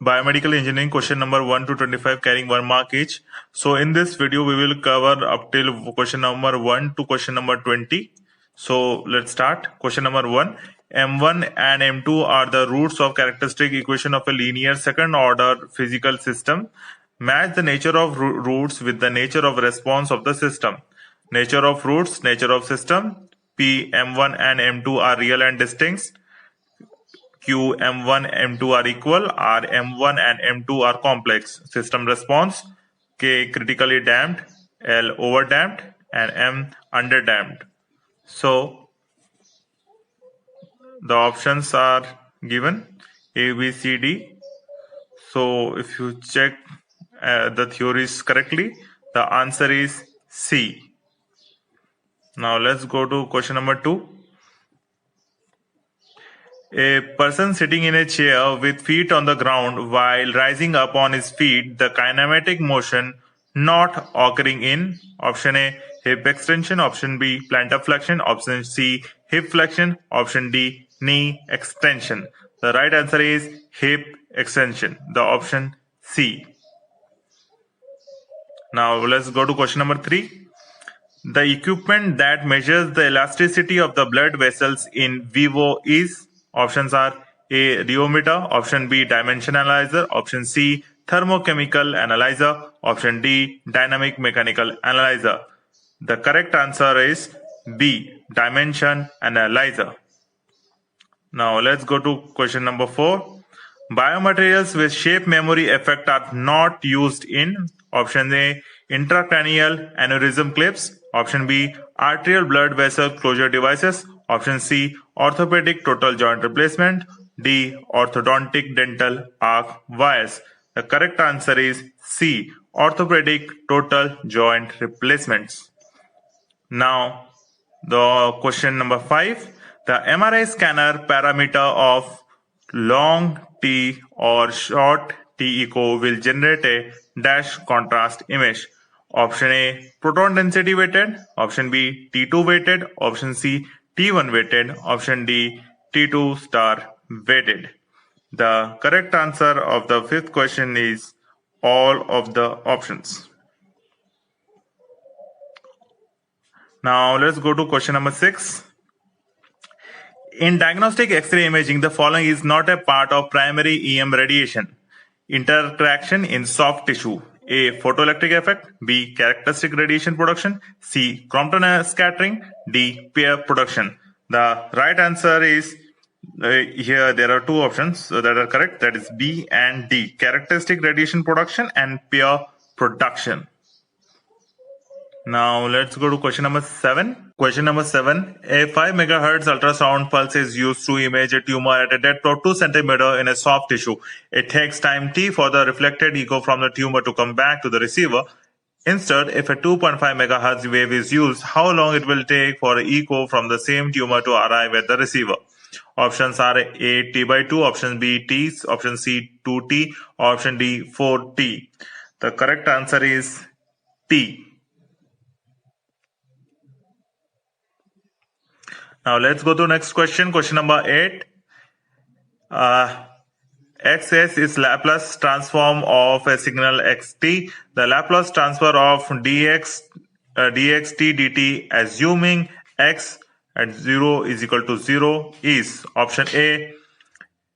Biomedical engineering question number 1 to 25 carrying 1 mark each. So in this video we will cover up till question number 1 to question number 20. So let's start. Question number 1. M1 and M2 are the roots of characteristic equation of a linear second order physical system. Match the nature of roots with the nature of response of the system. Nature of roots, nature of system. P, M1 and M2 are real and distinct. Q, M1, M2 are equal. R, M1 and M2 are complex. System response. K, critically damped. L, over damped. And M, under damped. So the options are given A, B, C, D. So if you check the theories correctly, the answer is C. Now let's go to question number 2. A person sitting in a chair with feet on the ground while rising up on his feet, the kinematic motion not occurring in option A, hip extension, option B, plantar flexion, option C, hip flexion, option D, knee extension. The right answer is hip extension, the option C. Now let's go to question number 3. The equipment that measures the elasticity of the blood vessels in vivo is, options are A, rheometer, option B, dimension analyzer, option C, thermochemical analyzer, option D, dynamic mechanical analyzer. The correct answer is B, dimension analyzer. Now let's go to question number 4. Biomaterials with shape memory effect are not used in, option A, intracranial aneurysm clips, option B, arterial blood vessel closure devices, option C, orthopedic total joint replacement, D, orthodontic dental arc wires. The correct answer is C, orthopedic total joint replacements. Now the question number 5. The MRI scanner parameter of long T or short T echo will generate a dash contrast image. Option A, proton density weighted, option B, T2 weighted, option C, T1 weighted, option D, T2 star weighted. The correct answer of the 5th question is all of the options. Now let's go to question number 6. In diagnostic X-ray imaging, the following is not a part of primary EM radiation. Interaction in soft tissue. A, photoelectric effect. B, characteristic radiation production. C, Compton scattering. D, pair production. The right answer is, here there are two options that are correct. That is B and D. Characteristic radiation production and pair production. Now let's go to question number 7. Question number 7. A 5 megahertz ultrasound pulse is used to image a tumor at a depth of 2 centimeter in a soft tissue. It takes time t for the reflected echo from the tumor to come back to the receiver. Instead, if a 2.5 megahertz wave is used, how long it will take for an echo from the same tumor to arrive at the receiver? Options are A, t by 2, option B, t, option C, 2t, option D, 4t. The correct answer is T. Now let's go to the next question. Question number 8. Xs is Laplace transform of a signal xt. The Laplace transfer of dxt dt assuming x at 0 is equal to 0 is option A,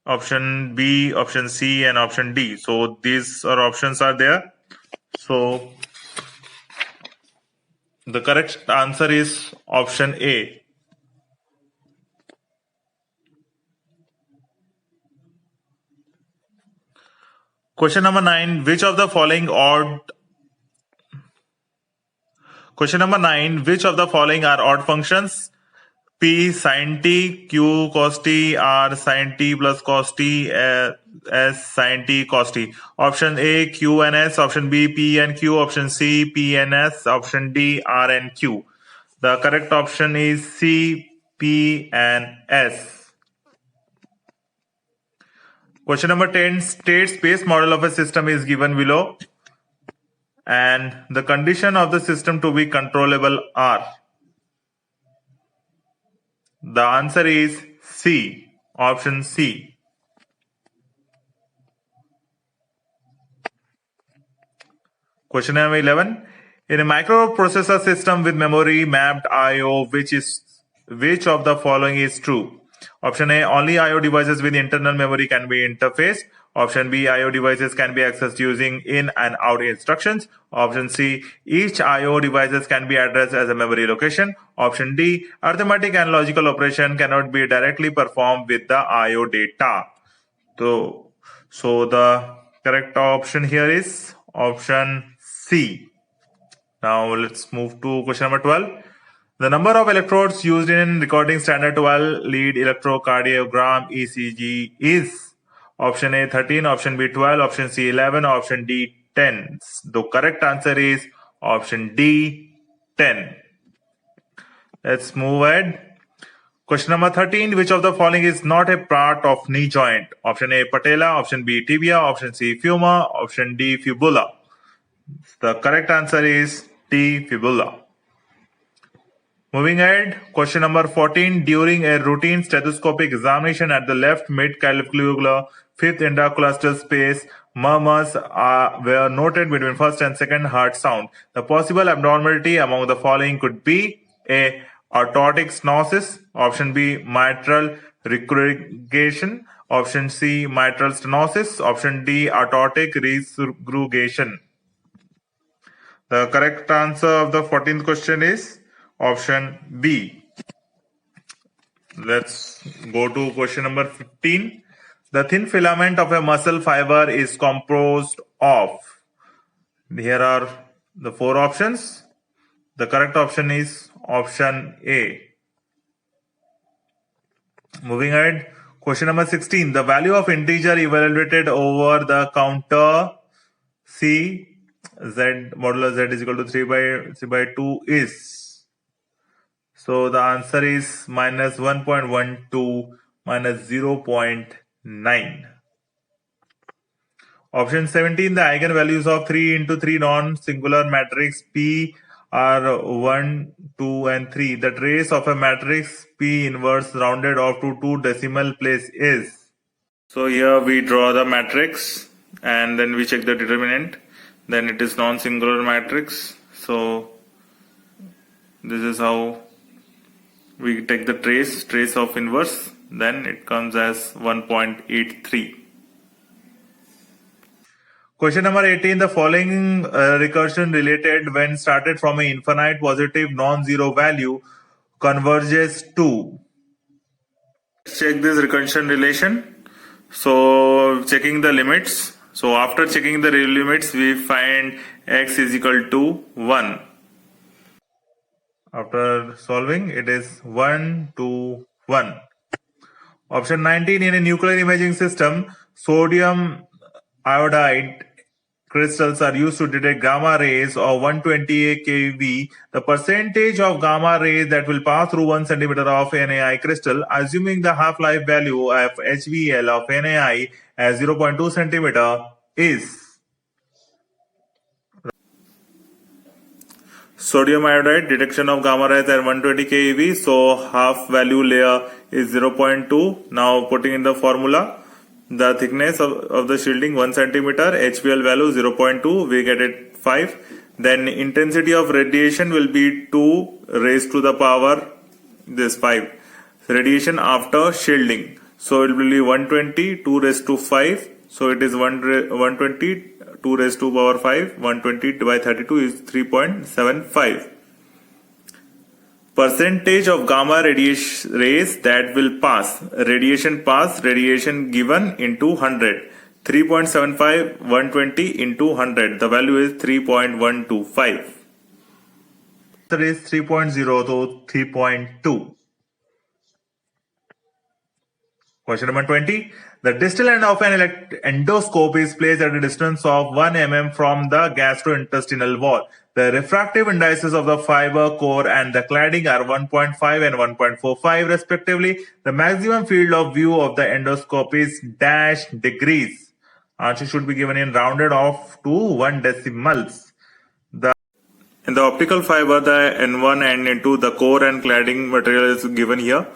option B, option C, and option D. So these options are there. So the correct answer is option A. Question number 9. Which of the following are odd functions? P sin t, Q cos t, R sin t plus cos t, S sin t cos t. Option A, Q and S, option B, P and Q, option C, P and S, option D, R and Q. The correct option is C, P and S. Question number 10. State space model of a system is given below and the condition of the system to be controllable are. The answer is C, option C. Question number 11. In a microprocessor system with memory mapped I/O, which of the following is true? Option A, only I/O devices with internal memory can be interfaced. Option B, I/O devices can be accessed using in and out instructions. Option C, each I/O devices can be addressed as a memory location. Option D, arithmetic and logical operation cannot be directly performed with the I/O data. So the correct option here is option C. Now let's move to question number 12. The number of electrodes used in recording standard 12 lead electrocardiogram ECG is option A 13, option B 12, option C 11, option D 10. The correct answer is option D 10. Let's move ahead. Question number 13. Which of the following is not a part of knee joint? Option A patella, option B tibia, option C femur, option D fibula. The correct answer is D fibula. Moving ahead, question number 14. During a routine stethoscopic examination at the left mid-clavicular fifth intercostal space, murmurs were noted between first and second heart sound. The possible abnormality among the following could be A. Aortic stenosis, option B. Mitral regurgitation, option C. Mitral stenosis, option D. Aortic regurgitation. The correct answer of the 14th question is option B. Let's go to question number 15. The thin filament of a muscle fiber is composed of. Here are the four options. The correct option is option A. Moving ahead, question number 16. The value of integer evaluated over the counter C z modulo z is equal to 3 by 2 is. So the answer is minus 1.12 minus 0.9. Option 17. The eigenvalues of 3 into 3 non-singular matrix P are 1, 2 and 3. The trace of a matrix P inverse rounded off to 2 decimal place is. So here we draw the matrix and then we check the determinant. Then it is non-singular matrix. So this is how we take the trace of inverse. Then it comes as 1.83. Question number 18. The following recursion related when started from an infinite positive non-zero value converges to. Let's check this recursion relation. So checking the limits. So after checking the limits, we find x is equal to 1. After solving, it is 1 to 1. Option 19. In a nuclear imaging system, sodium iodide crystals are used to detect gamma rays of 128 keV. The percentage of gamma rays that will pass through 1 centimeter of NaI crystal, assuming the half-life value of HVL of NaI as 0.2 centimeter is. Sodium iodide detection of gamma rays at 120 keV. So half value layer is 0.2. Now putting in the formula. The thickness of the shielding 1 centimeter, HVL value 0.2, we get it 5. Then intensity of radiation will be 2 raised to the power this 5. Radiation after shielding. So it will be 120, 2 raised to 5. So it is 120, 2 raised to power 5. 120 by 32 is 3.75. Percentage of gamma radiation rays that will pass. Radiation given into 100. 3.75, 120 into 100. The value is 3.125. Answer is 3.0 to 3.2. Question number 20. The distal end of an endoscope is placed at a distance of 1 mm from the gastrointestinal wall. The refractive indices of the fiber core and the cladding are 1.5 and 1.45 respectively. The maximum field of view of the endoscope is dash degrees. Answer should be given in rounded off to 1 decimals. In the optical fiber, the N1 and N2, the core and cladding material is given here.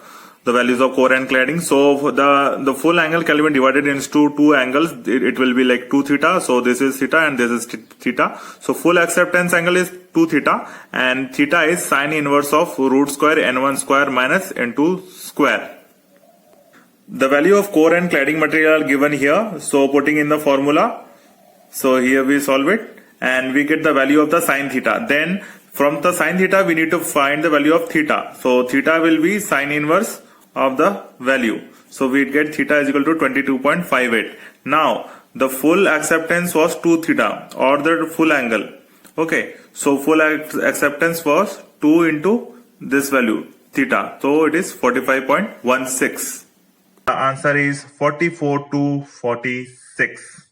the values of core and cladding. So for the full angle can be divided into two angles. It will be like 2 theta. So this is theta and this is theta. So full acceptance angle is 2 theta, and theta is sine inverse of root square n1 square minus n2 square. The value of core and cladding material are given here. So putting in the formula, so here we solve it and we get the value of the sine theta. Then from the sine theta we need to find the value of theta. So theta will be sine inverse of the value. So we get theta is equal to 22.58. Now the full acceptance was 2 theta or the full angle. Okay, so full acceptance was 2 into this value theta. So it is 45.16. The answer is 44 to 46.